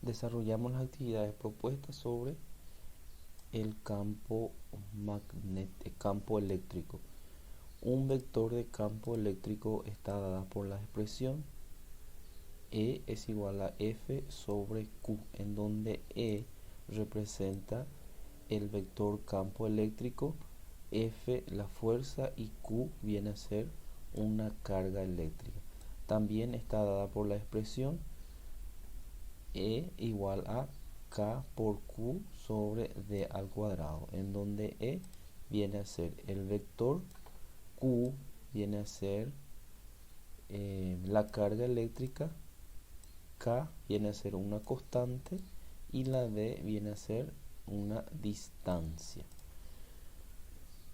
desarrollamos las actividades propuestas sobre el campo eléctrico. Un vector de campo eléctrico está dada por la expresión E es igual a F sobre Q, en donde E representa el vector campo eléctrico, F la fuerza y Q viene a ser una carga eléctrica. También está dada por la expresión E igual a K por Q sobre D al cuadrado, en donde E viene a ser el vector, Q viene a ser la carga eléctrica, K viene a ser una constante y la D viene a ser una distancia.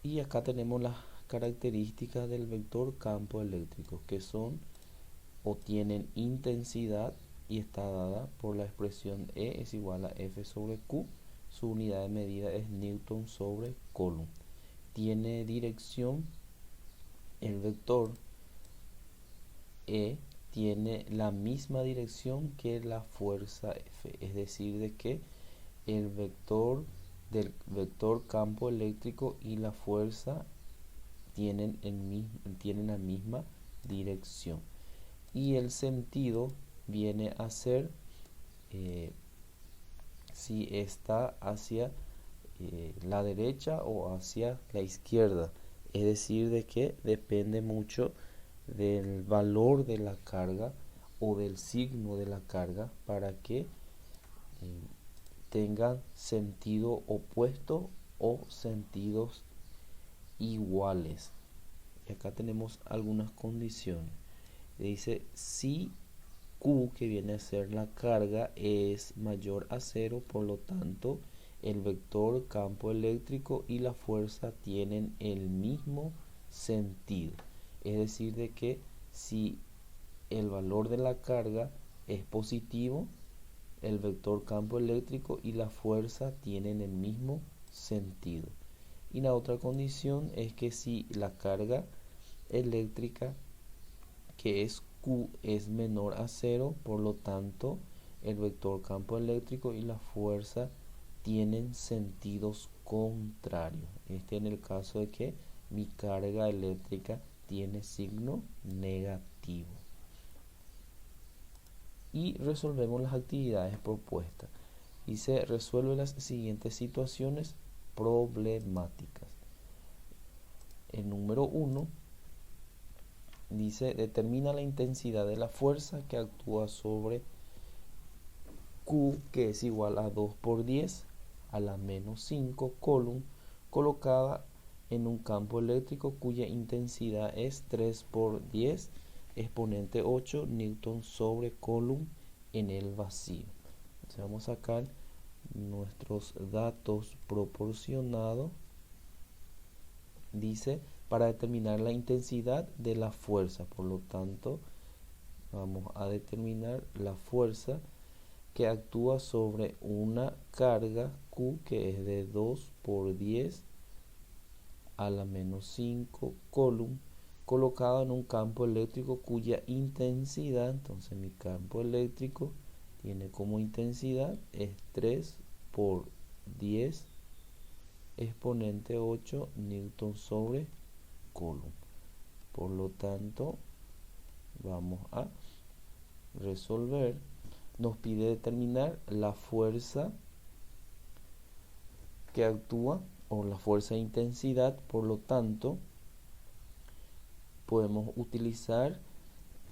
Y acá tenemos las características del vector campo eléctrico, que son o tienen intensidad y está dada por la expresión E es igual a F sobre Q. Su unidad de medida es Newton sobre Coulomb. Tiene dirección, el vector E tiene la misma dirección que la fuerza F, es decir, de que el vector del vector campo eléctrico y la fuerza tienen la misma dirección. Y el sentido viene a ser si está hacia la derecha o hacia la izquierda, es decir, de que depende mucho del valor de la carga o del signo de la carga para que tengan sentido opuesto o sentidos iguales. Y acá tenemos algunas condiciones. Dice si Q, que viene a ser la carga, es mayor a 0, por lo tanto el vector campo eléctrico y la fuerza tienen el mismo sentido. Es decir, de que si el valor de la carga es positivo, el vector campo eléctrico y la fuerza tienen el mismo sentido. Y la otra condición es que si la carga eléctrica, que es Q, es menor a 0, por lo tanto el vector campo eléctrico y la fuerza tienen sentidos contrarios. Este en el caso de que mi carga eléctrica tiene signo negativo. Y resolvemos las actividades propuestas. Dice, resuelve las siguientes situaciones problemáticas. El número 1 dice, determina la intensidad de la fuerza que actúa sobre Q, que es igual a 2 por 10 a la menos 5 Coulomb, colocada en un campo eléctrico cuya intensidad es 3 por 10 exponente 8 Newton sobre Coulomb en el vacío. Entonces vamos a sacar nuestros datos proporcionados. Dice, para determinar la intensidad de la fuerza, por lo tanto vamos a determinar la fuerza que actúa sobre una carga Q, que es de 2 por 10 a la menos 5 Coulomb, colocado en un campo eléctrico cuya intensidad, entonces mi campo eléctrico tiene como intensidad es 3 por 10 exponente 8 Newton sobre Coulomb. Por lo tanto, vamos a resolver. Nos pide determinar la fuerza que actúa o la fuerza de intensidad. Por lo tanto, podemos utilizar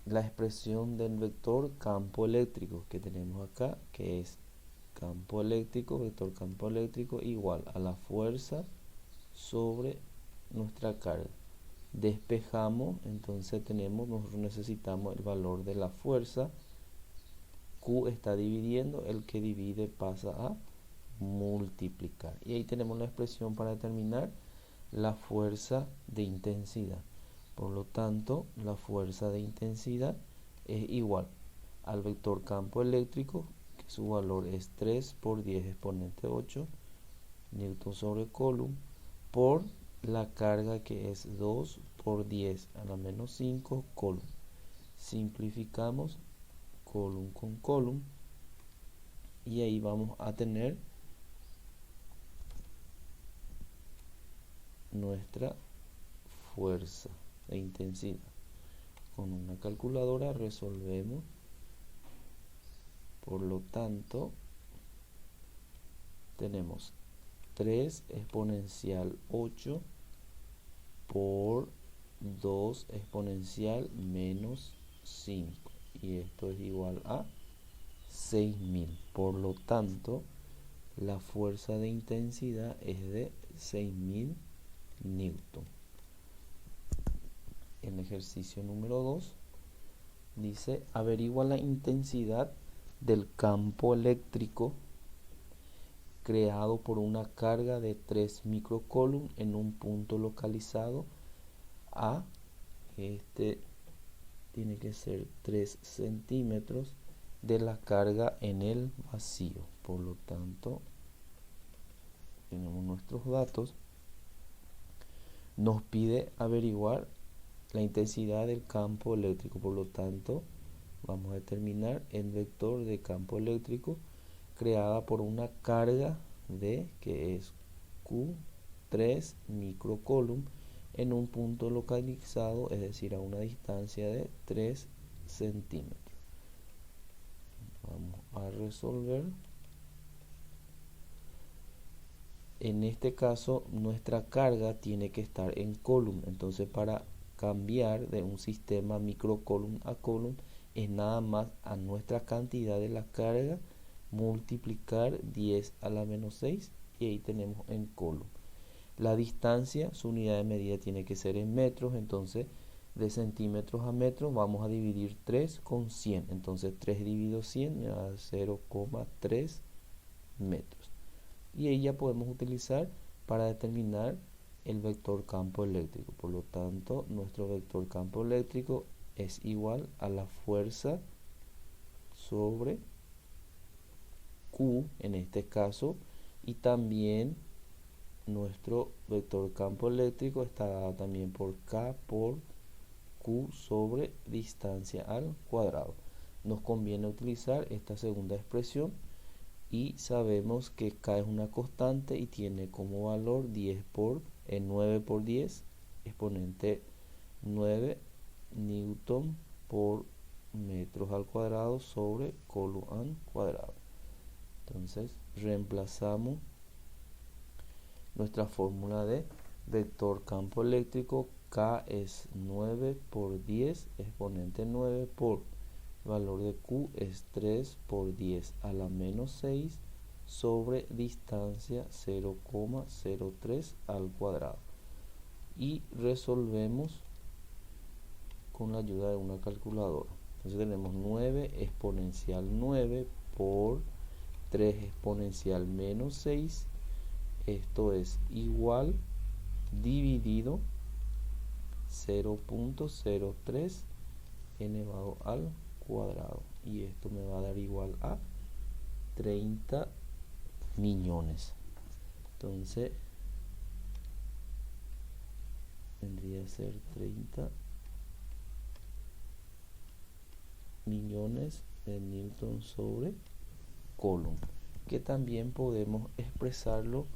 la expresión del vector campo eléctrico que tenemos acá, que es campo eléctrico, vector campo eléctrico igual a la fuerza sobre nuestra carga. Despejamos, entonces nosotros necesitamos el valor de la fuerza. Q está dividiendo, el que divide pasa a multiplicar. Y ahí tenemos la expresión para determinar la fuerza de intensidad. Por lo tanto, la fuerza de intensidad es igual al vector campo eléctrico, que su valor es 3 por 10 exponente 8 Newton sobre Coulomb, por la carga, que es 2 por 10 a la menos 5 Coulomb. Simplificamos Coulomb con Coulomb y ahí vamos a tener nuestra fuerza de intensidad. Con una calculadora resolvemos, por lo tanto tenemos 3 exponencial 8 por 2 exponencial menos 5, y esto es igual a 6000. Por lo tanto, la fuerza de intensidad es de 6000 newton. El ejercicio número 2 dice: averigua la intensidad del campo eléctrico creado por una carga de 3 microcoulomb en un punto localizado a, este tiene que ser 3 centímetros de la carga en el vacío. Por lo tanto, tenemos nuestros datos. Nos pide averiguar la intensidad del campo eléctrico. Por lo tanto, vamos a determinar el vector de campo eléctrico creada por una carga de, que es Q3 microcoulomb en un punto localizado, es decir, a una distancia de 3 centímetros. Vamos a resolver. En este caso, nuestra carga tiene que estar en coulomb. Entonces, para cambiar de un sistema microcoulomb a coulomb, es nada más a nuestra cantidad de la carga multiplicar 10 a la menos 6, y ahí tenemos en coulomb. La distancia, su unidad de medida tiene que ser en metros. Entonces, de centímetros a metros vamos a dividir 3 con 100. Entonces, 3 dividido 100 me va a dar 0,3 metros. Y ahí ya podemos utilizar para determinar el vector campo eléctrico. Por lo tanto, nuestro vector campo eléctrico es igual a la fuerza sobre Q en este caso, y también nuestro vector campo eléctrico está dado también por K por Q sobre distancia al cuadrado. Nos conviene utilizar esta segunda expresión, y sabemos que K es una constante y tiene como valor 9 por 10 exponente 9 newton por metros al cuadrado sobre coulomb al cuadrado. Entonces reemplazamos nuestra fórmula de vector campo eléctrico. K es 9 por 10 exponente 9 por valor de Q es 3 por 10 a la menos 6 sobre distancia 0,03 al cuadrado. Y resolvemos con la ayuda de una calculadora. Entonces tenemos 9 exponencial 9 por 3 exponencial menos 6. Esto es igual dividido 0,03 elevado al cuadrado, y esto me va a dar igual a 30 millones. Entonces vendría a ser 30 millones de newton sobre coulomb, que también podemos expresarlo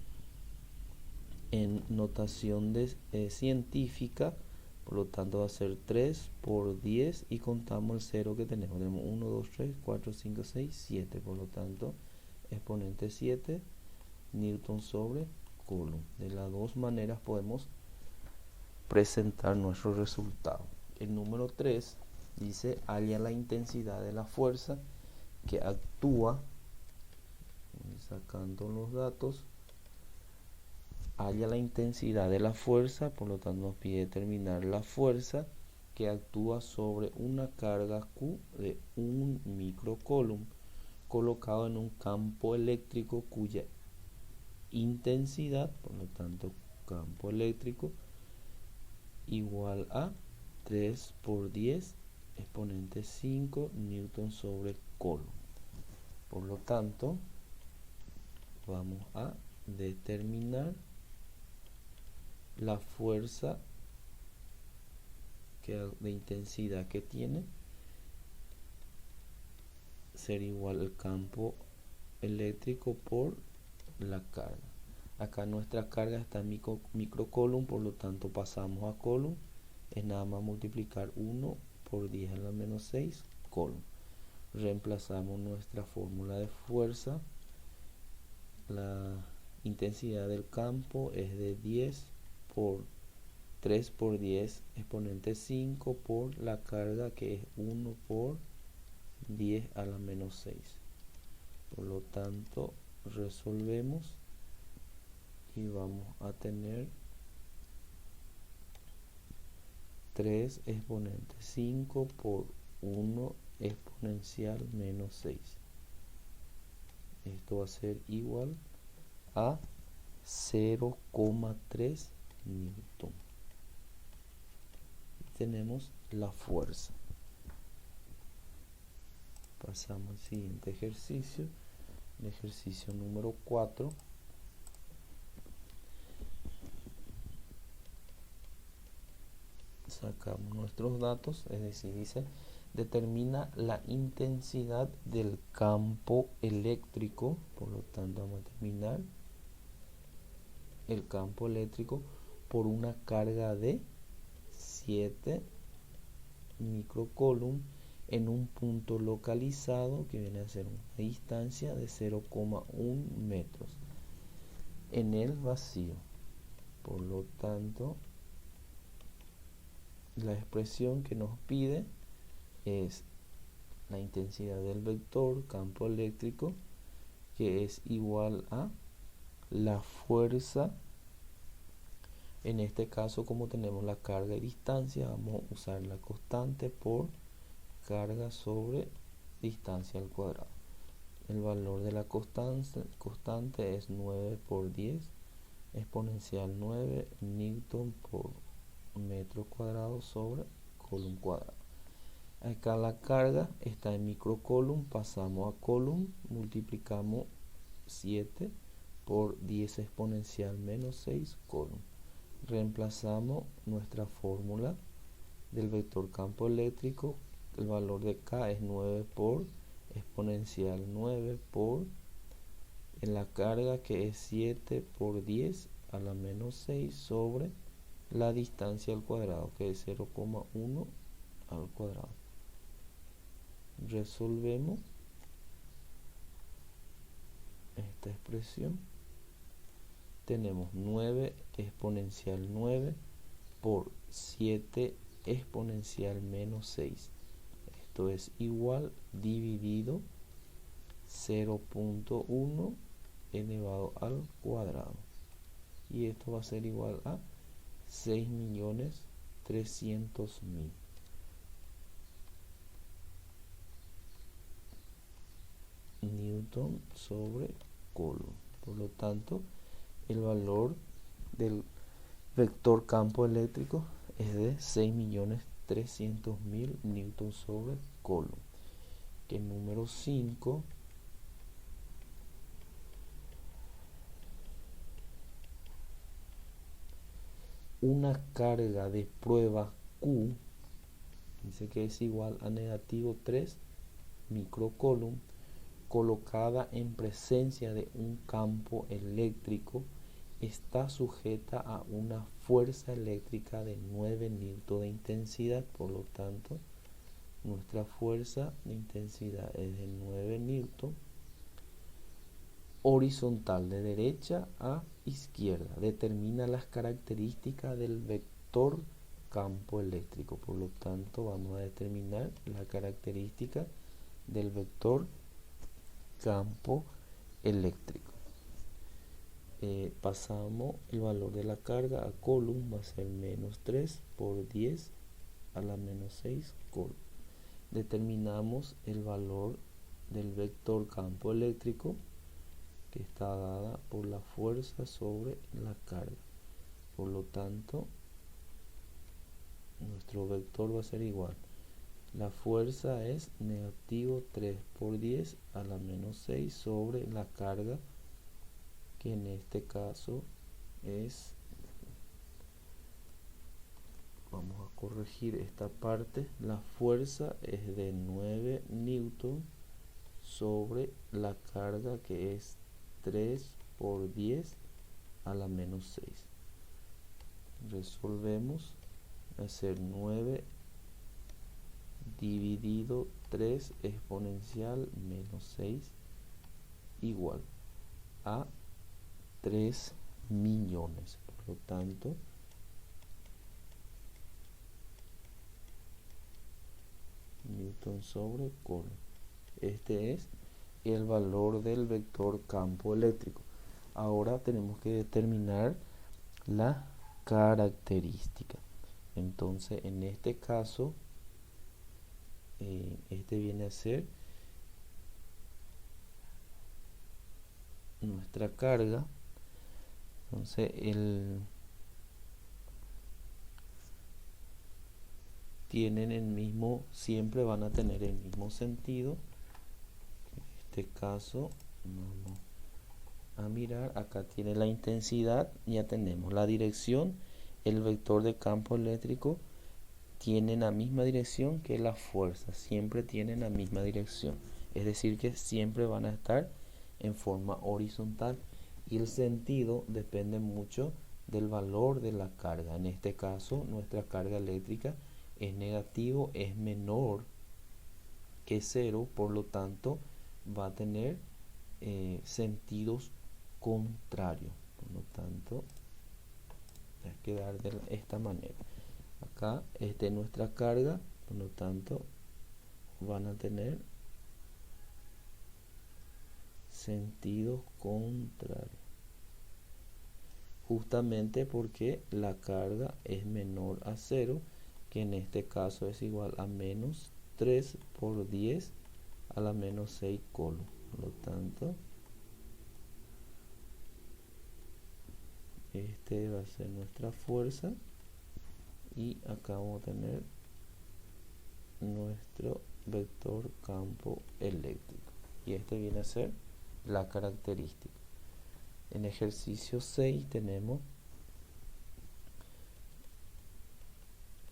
en notación científica. Por lo tanto va a ser 3 por 10 y contamos el 0 que tenemos. Tenemos 1, 2, 3, 4, 5, 6, 7. Por lo tanto, exponente 7 newton sobre coulomb. De las dos maneras podemos presentar nuestro resultado. El número 3 dice: halla la intensidad de la fuerza que actúa, sacando los datos, halla la intensidad de la fuerza. Por lo tanto, nos pide determinar la fuerza que actúa sobre una carga Q de 1 microcoulomb colocado en un campo eléctrico cuya intensidad, por lo tanto, campo eléctrico igual a 3 por 10 exponente 5 newton sobre coulomb. Por lo tanto, vamos a determinar la fuerza de intensidad que tiene, ser igual al campo eléctrico por la carga. Acá nuestra carga está en microcoulomb, por lo tanto pasamos a coulomb. Es nada más multiplicar 1 por 10 a la menos 6 coulomb. Reemplazamos nuestra fórmula de fuerza. La intensidad del campo es de 10 por 3 por 10 exponente 5 por la carga, que es 1 por 10 a la menos 6. Por lo tanto, resolvemos y vamos a tener 3 exponente 5 por 1 exponencial menos 6. Esto va a ser igual a 0,3 newton. Tenemos la fuerza. Pasamos al siguiente ejercicio, el ejercicio número 4. Sacamos nuestros datos, es decir, dice: determina la intensidad del campo eléctrico. Por lo tanto, vamos a determinar el campo eléctrico por una carga de 7 microcoulomb en un punto localizado que viene a ser una distancia de 0,1 metros en el vacío. Por lo tanto, la expresión que nos pide es la intensidad del vector campo eléctrico, que es igual a la fuerza. En este caso, como tenemos la carga y distancia, vamos a usar la constante por carga sobre distancia al cuadrado. El valor de la constante es 9 por 10 exponencial 9 newton por metro cuadrado sobre coulomb cuadrado. Acá la carga está en microcoulomb, pasamos a coulomb, multiplicamos 7 por 10 exponencial menos 6 coulomb. Reemplazamos nuestra fórmula del vector campo eléctrico. El valor de K es 9 por exponencial 9 por en la carga, que es 7 por 10 a la menos 6 sobre la distancia al cuadrado, que es 0,1 al cuadrado. Resolvemos esta expresión. Tenemos 9 exponencial 9 por 7 exponencial menos 6. Esto es igual dividido 0,1 elevado al cuadrado. Y esto va a ser igual a 6.300.000. Newton sobre coulomb. Por lo tanto, el valor del vector campo eléctrico es de 6.300.000 newton sobre coulomb. Que número 5, una carga de prueba Q, dice que es igual a negativo 3 microcoulomb, colocada en presencia de un campo eléctrico, está sujeta a una fuerza eléctrica de 9 newton de intensidad. Por lo tanto, nuestra fuerza de intensidad es de 9 newton, horizontal de derecha a izquierda. Determina las características del vector campo eléctrico. Por lo tanto, vamos a determinar la característica del vector campo eléctrico. Pasamos el valor de la carga a coulomb, va a ser menos 3 por 10 a la menos 6 coulomb. Determinamos el valor del vector campo eléctrico, que está dada por la fuerza sobre la carga. Por lo tanto, nuestro vector va a ser igual. La fuerza es negativo 3 por 10 a la menos 6 sobre la carga, que en este caso es, vamos a corregir esta parte, la fuerza es de 9 newton sobre la carga que es 3 por 10 a la menos 6. Resolvemos. Hacer 9 dividido 3 exponencial menos 6 igual a 3 millones. Por lo tanto, Newton sobre Coulomb. Este es el valor del vector campo eléctrico. Ahora tenemos que determinar la característica. Entonces, en este caso, este viene a ser nuestra carga. Entonces, tienen el mismo, siempre van a tener el mismo sentido. En este caso, vamos a mirar, acá tiene la intensidad, ya tenemos la dirección, el vector de campo eléctrico tiene la misma dirección que la fuerza, siempre tienen la misma dirección, es decir que siempre van a estar en forma horizontal y el sentido depende mucho del valor de la carga. En este caso nuestra carga eléctrica es negativo, es menor que 0, por lo tanto va a tener sentidos contrarios, por lo tanto hay que dar de esta manera. Acá esta es nuestra carga, por lo tanto van a tener sentidos contrarios, justamente porque la carga es menor a 0, que en este caso es igual a menos 3 por 10 a la menos 6 coulomb. Por lo tanto, este va a ser nuestra fuerza y acá vamos a tener nuestro vector campo eléctrico y este viene a ser la característica. En ejercicio 6 tenemos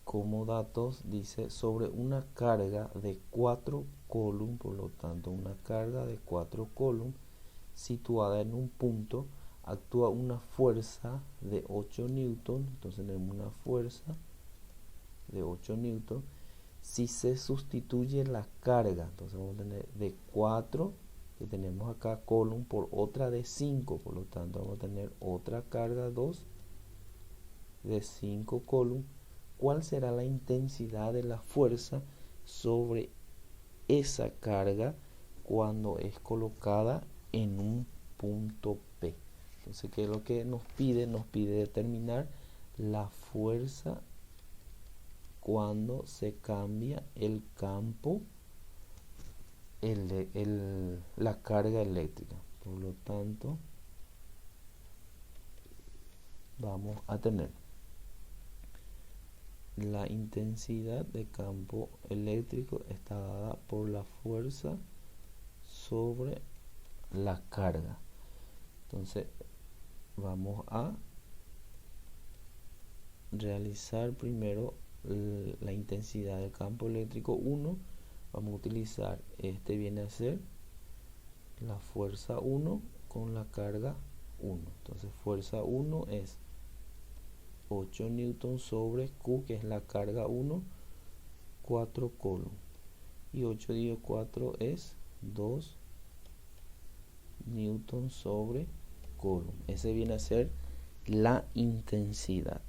como datos, dice, sobre una carga de 4 coulomb, por lo tanto una carga de 4 coulomb situada en un punto, actúa una fuerza de 8 newton, entonces tenemos una fuerza de 8 newton. Si se sustituye la carga, entonces vamos a tener de 4 que tenemos acá coulomb por otra de 5, por lo tanto vamos a tener otra carga 2 de 5 coulomb. ¿Cuál será la intensidad de la fuerza sobre esa carga cuando es colocada en un punto P? Entonces, ¿qué es lo que nos pide? Nos pide determinar la fuerza cuando se cambia el campo, la carga eléctrica. Por lo tanto, vamos a tener la intensidad de campo eléctrico está dada por la fuerza sobre la carga. Entonces vamos a realizar primero la intensidad del campo eléctrico 1. Vamos a utilizar, este viene a ser la fuerza 1 con la carga 1. Entonces fuerza 1 es 8 newton sobre Q, que es la carga 1, 4 coulomb. Y 8 dividido 4 es 2 newton sobre coulomb. Ese viene a ser la intensidad.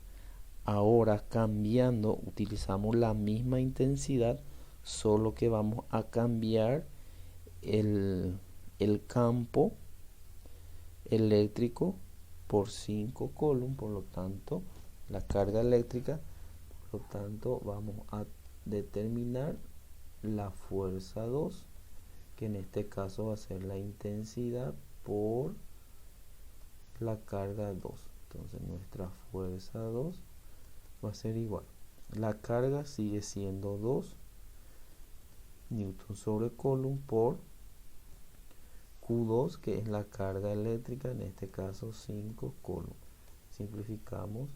Ahora cambiando, utilizamos la misma intensidad, solo que vamos a cambiar el campo eléctrico por 5 coulomb, por lo tanto la carga eléctrica, por lo tanto vamos a determinar la fuerza 2, que en este caso va a ser la intensidad por la carga 2. Entonces nuestra fuerza 2 va a ser igual, la carga sigue siendo 2 newton sobre coulomb por Q2, que es la carga eléctrica, en este caso 5 coulomb. Simplificamos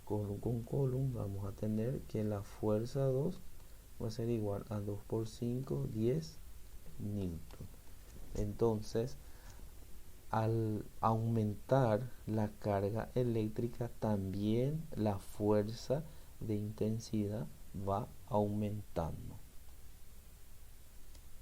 coulomb con coulomb, vamos a tener que la fuerza 2 va a ser igual a 2 por 5, 10 newton. Entonces, al aumentar la carga eléctrica, también la fuerza de intensidad va aumentando.